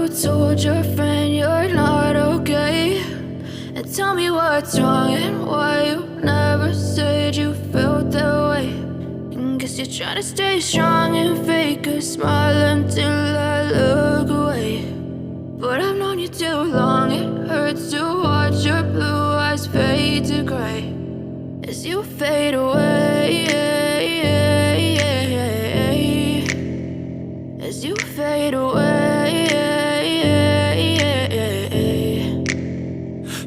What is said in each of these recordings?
told your friend you're not okay? And tell me what's wrong and why you never said you felt that way. And guess you're trying to stay strong and fake a smile until I look away. But I've known you too long, it hurts to watch your blue eyes fade to gray as you fade away, as you fade away.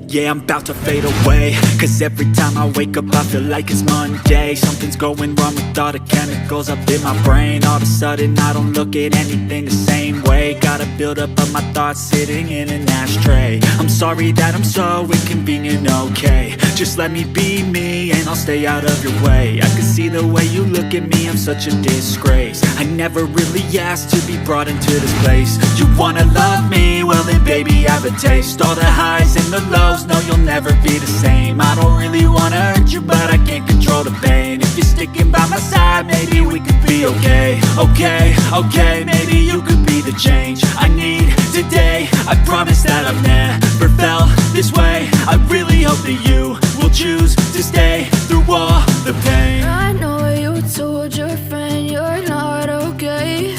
Yeah, I'm about to fade away, cause every time I wake up I feel like it's Monday. Something's going wrong with all the chemicals up in my brain. All of a sudden I don't look at anything the same way. Got a buildup of my thoughts sitting in an ashtray. I'm sorry that I'm so inconvenient, okay? Just let me be me and I'll stay out of your way. I can see the way you look at me, I'm such a disgrace. I never really asked to be brought into this place. You wanna love me? Well then baby I have a taste. All the highs and the lows, no, you'll never be the same. I don't really wanna hurt you, but I can't control the pain. If you're sticking by my side, maybe we could be okay. Okay, maybe you could be the change I need today. I promise that I've never felt this way. I really hope that you will choose to stay through all the pain. I know you told your friend you're not okay.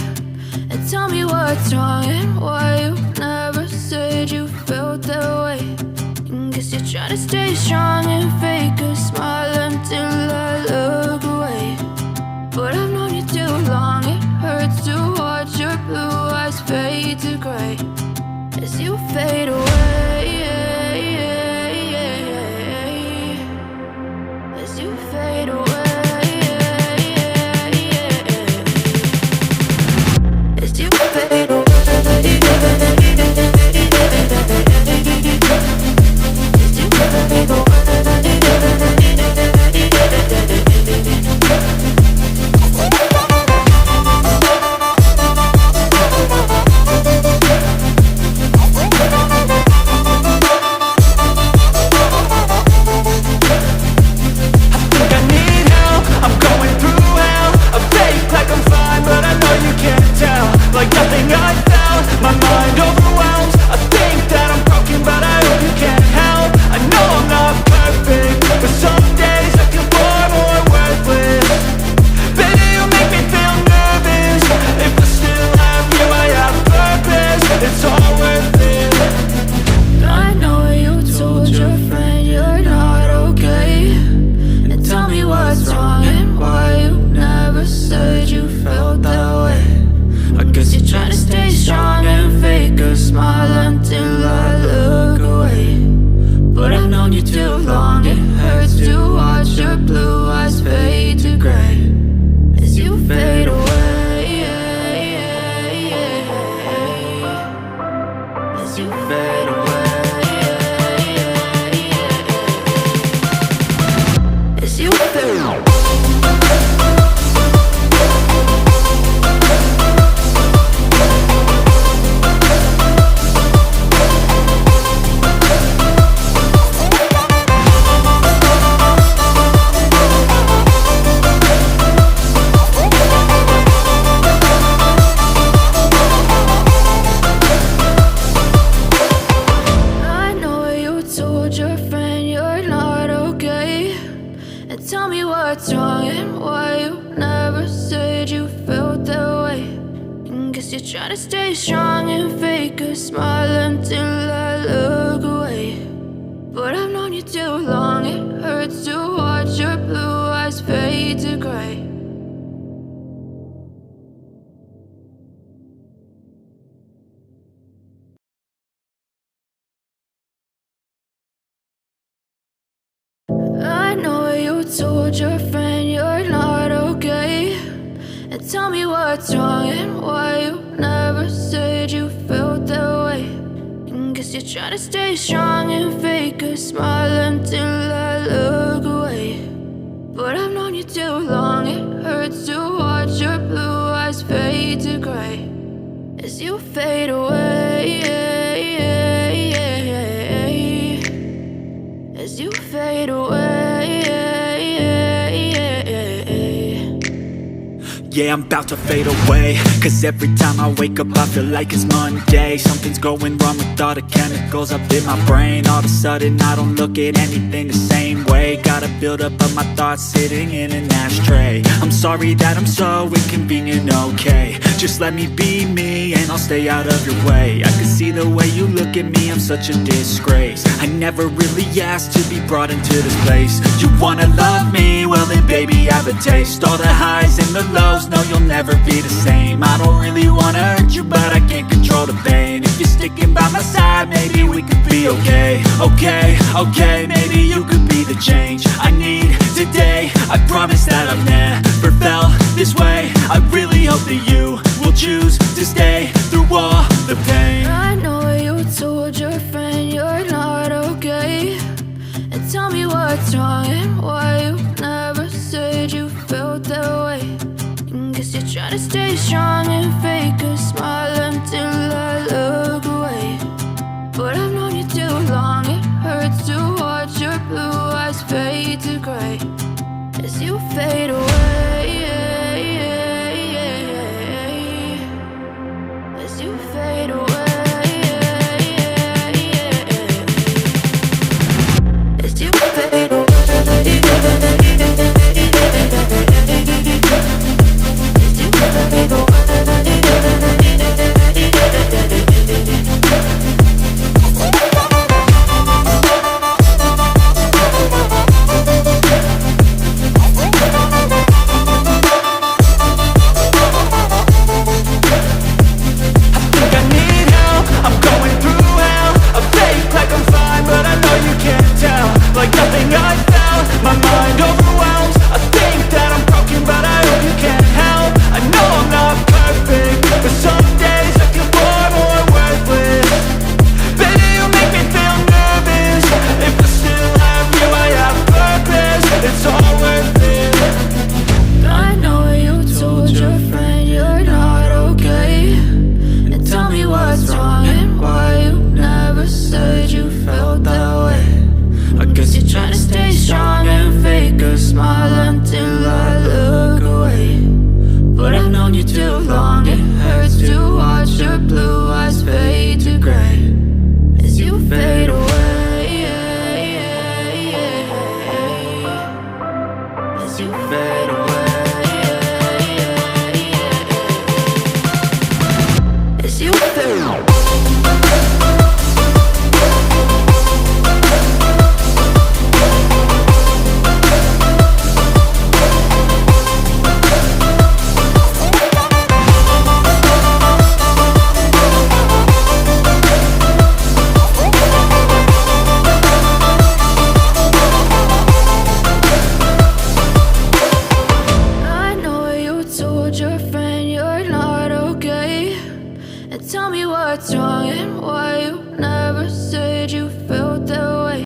And tell me what's wrong and why you never said you felt that way. Guess you're trying to stay strong and fake a smile until I look away. But I've known you too long, it hurts to watch your blue eyes fade to gray as you fade away, as you fade away, as you fade away. I know you told your friend you're not okay. And tell me what's wrong and why you never said you felt that way. And guess you're trying to stay strong and fake a smile until I look away. But I've known you too long, it hurts to watch your blue eyes fade to gray as you fade away, as you fade away. Yeah, I'm about to fade away, cause every time I wake up I feel like it's Monday. Something's going wrong with all the chemicals up in my brain. All of a sudden I don't look at anything the same way. Got a build-up of my thoughts sitting in an ashtray. I'm sorry that I'm so inconvenient, okay. Just let me be me and I'll stay out of your way. I can see the way you look at me, I'm such a disgrace. I never really asked to be brought into this place. You wanna love me? Well then baby, have a taste. All the highs and the lows, no, you'll never be the same. I don't really wanna hurt you, but I can't control the pain. If you're sticking by my side, maybe we could be okay. Okay, maybe you could be the change I need today. I promise that I've never felt this way. I really hope that you will choose to stay through all the pain. I know you told your friend you're not okay, and tell me what's wrong and why you never said you felt that way. Guess you're trying to stay strong and fake a smile until I look away. But I've known you too long, it hurts to watch your blue eyes fade to gray as you fade away. As you fade away. As you fade away. Tell me what's wrong and why you never said you felt that way.